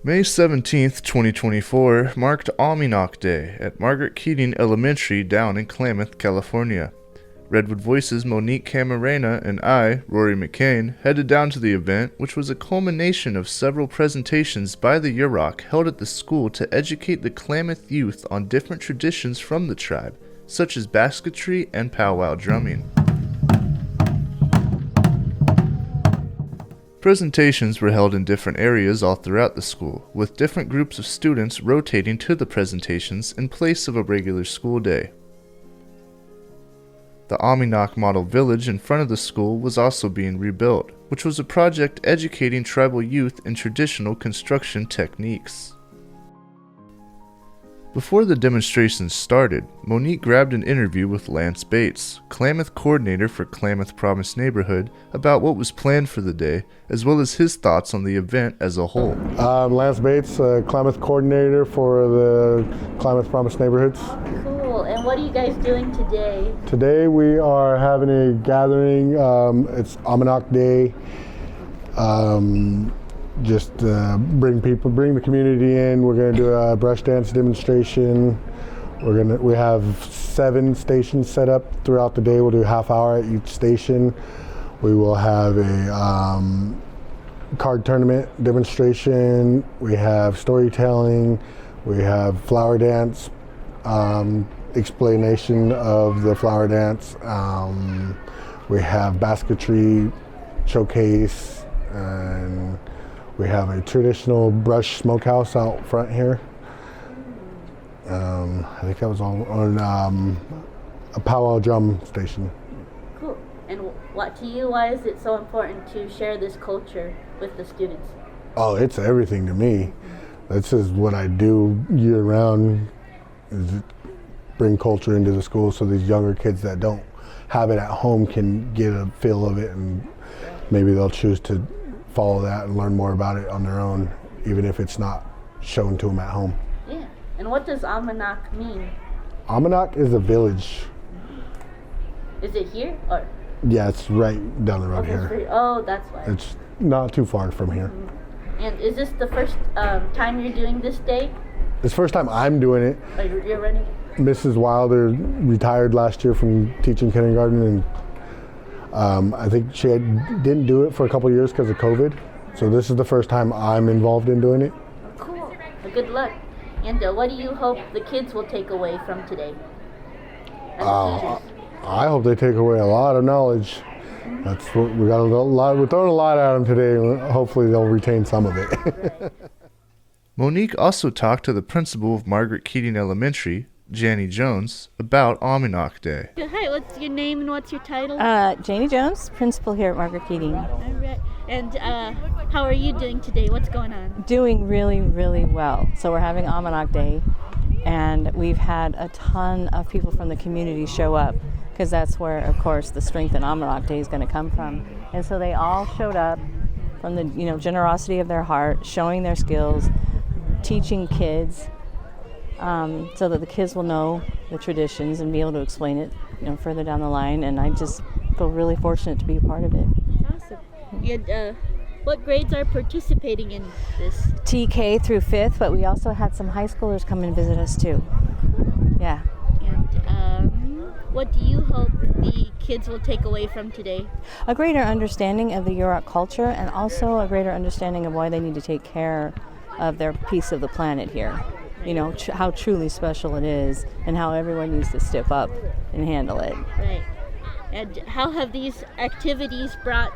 May 17th, 2024 marked Me-Nok Day at Margaret Keating Elementary down in Klamath, California. Redwood Voices' Monique, Camarena, and I, Rory McCain, headed down to the event, which was a culmination of several presentations by the Yurok held at the school to educate the Klamath youth on different traditions from the tribe, such as basketry and pow-wow drumming. Presentations were held in different areas all throughout the school, with different groups of students rotating to the presentations in place of a regular school day. The Me-Nok Model Village in front of the school was also being rebuilt, which was a project educating tribal youth in traditional construction techniques. Before the demonstrations started, Monique grabbed an interview with Lance Bates, Klamath coordinator for Klamath Promise Neighborhood, about what was planned for the day, as well as his thoughts on the event as a whole. Lance Bates, Klamath coordinator for the Klamath Promise Neighborhoods. Cool, and what are you guys doing today? Today we are having a gathering, it's Me-Nok Day. Just bring the community in. We're going to do a brush dance demonstration. We have 7 stations set up throughout the day. We'll do a half hour at each station. We will have a card tournament demonstration. We have storytelling. We have flower dance, explanation of the flower dance. We have basketry showcase, and we have a traditional brush smokehouse out front here. I think that was on a powwow drum station. Cool. And why is it so important to share this culture with the students? Oh, it's everything to me. This is what I do year round, is bring culture into the school so these younger kids that don't have it at home can get a feel of it, and maybe they'll choose to follow that and learn more about it on their own, even if it's not shown to them at home. Yeah. And what does Me-Nok mean? Me-Nok is a village. Is it here or? Yeah, it's right down the road here. Oh, that's why. It's not too far from here. Mm-hmm. And is this the first time you're doing this day? It's the first time I'm doing it. Oh, you're running it? Mrs. Wilder retired last year from teaching kindergarten, and I think she didn't do it for a couple of years because of COVID. So this is the first time I'm involved in doing it. Cool. Well, good luck. And what do you hope the kids will take away from today? I hope they take away a lot of knowledge. That's what we got. We're throwing a lot at them today, and hopefully they'll retain some of it. Monique also talked to the principal of Margaret Keating Elementary, Janie Jones, about Me-Nok Day. Hi, what's your name and what's your title? Janie Jones, principal here at Margaret Keating. All right. And how are you doing today? What's going on? Doing really, really well. So we're having Me-Nok Day, and we've had a ton of people from the community show up, because that's where, of course, the strength in Me-Nok Day is going to come from. And so they all showed up from the generosity of their heart, showing their skills, teaching kids, so that the kids will know the traditions and be able to explain it further down the line. And I just feel really fortunate to be a part of it. Awesome. And what grades are participating in this? TK through 5th, but we also had some high schoolers come and visit us too. Yeah. And what do you hope the kids will take away from today? A greater understanding of the Yurok culture, and also a greater understanding of why they need to take care of their piece of the planet here. How truly special it is, and how everyone needs to step up and handle it. Right. And how have these activities brought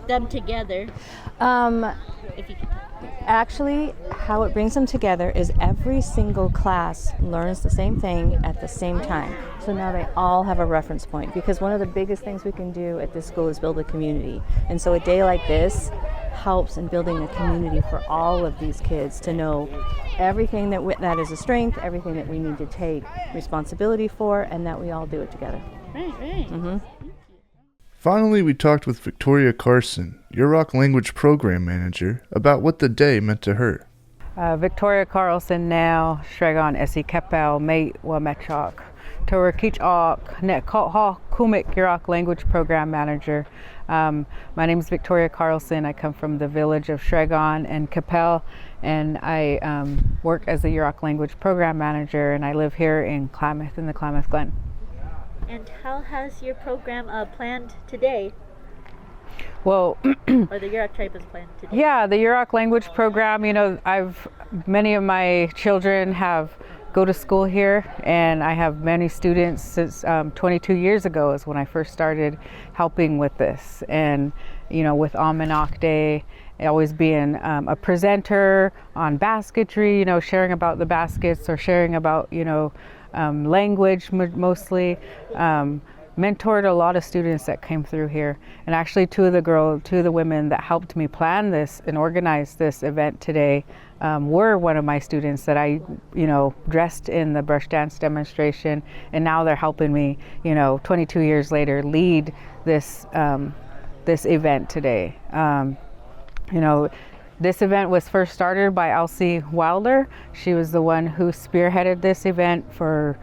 them together? If you could. Actually, how it brings them together is every single class learns the same thing at the same time. So now they all have a reference point, because one of the biggest things we can do at this school is build a community. And so a day like this helps in building a community for all of these kids to know everything that is a strength, everything that we need to take responsibility for, and that we all do it together. Right. Mm-hmm. Finally, we talked with Victoria Carson, Yurok Language Program Manager, about what the day meant to her. Victoria Carlson now, Shregon Esi Kepel, Mate Wamechok, Torah Kich Ok, Net Kumik Yurok Language Program Manager. My name is Victoria Carlson. I come from the village of Shregon and Capel, and I work as the Yurok language program manager, and I live here in Klamath, in the Klamath Glen. And how has your program planned today? Well, or the Yurok tribe is planned today? Yeah, the Yurok language program, many of my children go to school here, and I have many students since 22 years ago is when I first started helping with this. And, with Me-Nok Day, always being a presenter on basketry, sharing about the baskets or sharing about, language mostly. Mentored a lot of students that came through here, and actually two of the women that helped me plan this and organize this event today were one of my students that I dressed in the brush dance demonstration, and now they're helping me 22 years later lead this this event today. This event was first started by Elsie Wilder. She was the one who spearheaded this event for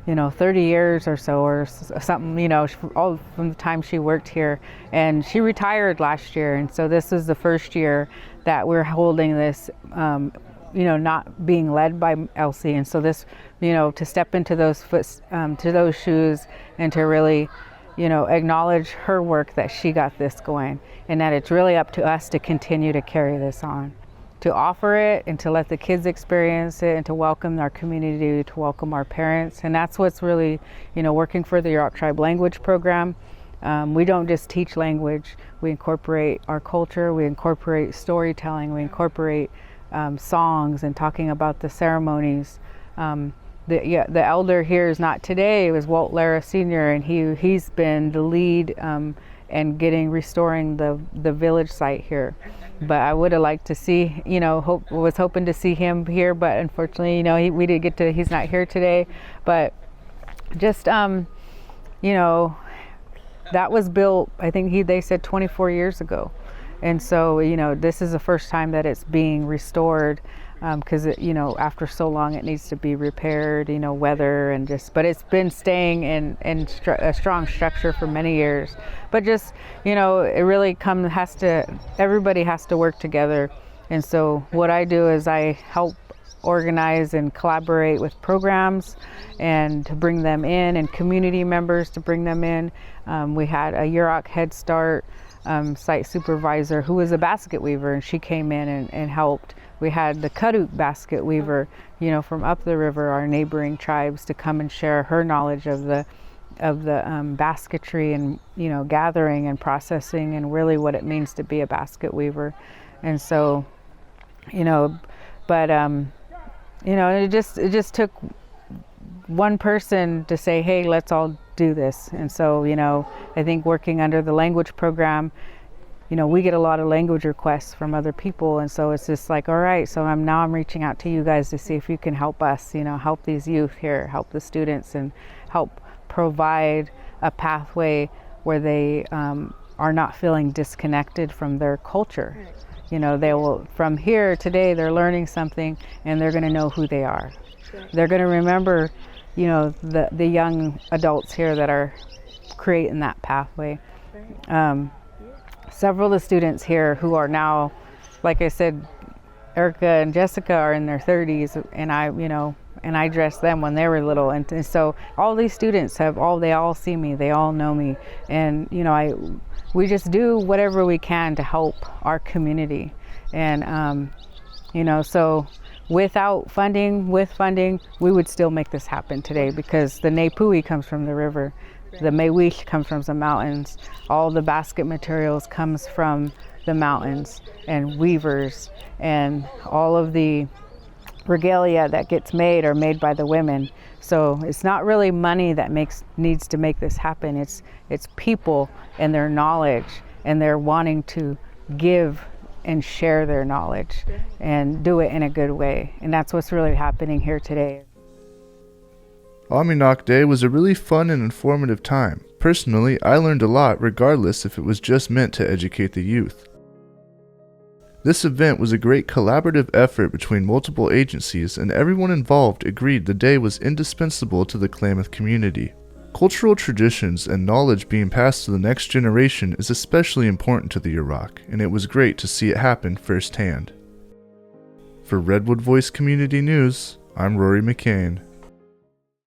30 years or so, or something, all from the time she worked here. And she retired last year, and so this is the first year that we're holding this, not being led by Elsie. And so this, to step into those to those shoes, and to really, acknowledge her work, that she got this going, and that it's really up to us to continue to carry this on, to offer it and to let the kids experience it, and to welcome our community, to welcome our parents. And that's what's really, working for the Yurok Tribe Language Program. We don't just teach language, we incorporate our culture, we incorporate storytelling, we incorporate songs and talking about the ceremonies. The elder here is not today, it was Walt Lara Sr., and he's been the lead and restoring the village site here. But I would have liked to see, was hoping to see him here, but unfortunately, we didn't get to, he's not here today. But just, that was built, I think they said 24 years ago. And so, this is the first time that it's being restored, because after so long it needs to be repaired, weather and but it's been staying in a strong structure for many years. But just, it really everybody has to work together. And so what I do is I help organize and collaborate with programs and to bring them in, and community members to bring them in. We had a Yurok Head Start site supervisor who was a basket weaver, and she came in and helped. We had the Kaduk basket weaver, from up the river, our neighboring tribes, to come and share her knowledge of the basketry and gathering and processing, and really what it means to be a basket weaver. And so, but it just took one person to say, hey, let's all do this. And so, I think working under the language program, we get a lot of language requests from other people, and so it's just like, all right, so I'm reaching out to you guys to see if you can help us, help these youth here, help the students, and help provide a pathway where they are not feeling disconnected from their culture. They will, from here today, they're learning something, and they're going to know who they are. They're going to remember, the young adults here that are creating that pathway. Several of the students here who are now, like I said, Erica and Jessica are in their 30s, and I dressed them when they were little, and so all these students they all see me, they all know me, and we just do whatever we can to help our community. And so with funding, we would still make this happen today, because the Nepui comes from the river, the Mewish comes from the mountains, all the basket materials comes from the mountains, and weavers, and all of the regalia that gets made are made by the women. So it's not really money that needs to make this happen. It's people and their knowledge, and they're wanting to give and share their knowledge and do it in a good way. And that's what's really happening here today. Me-Nok Day was a really fun and informative time. Personally, I learned a lot regardless if it was just meant to educate the youth. This event was a great collaborative effort between multiple agencies, and everyone involved agreed the day was indispensable to the Klamath community. Cultural traditions and knowledge being passed to the next generation is especially important to the Yurok, and it was great to see it happen firsthand. For Redwood Voice Community News, I'm Rory McCain.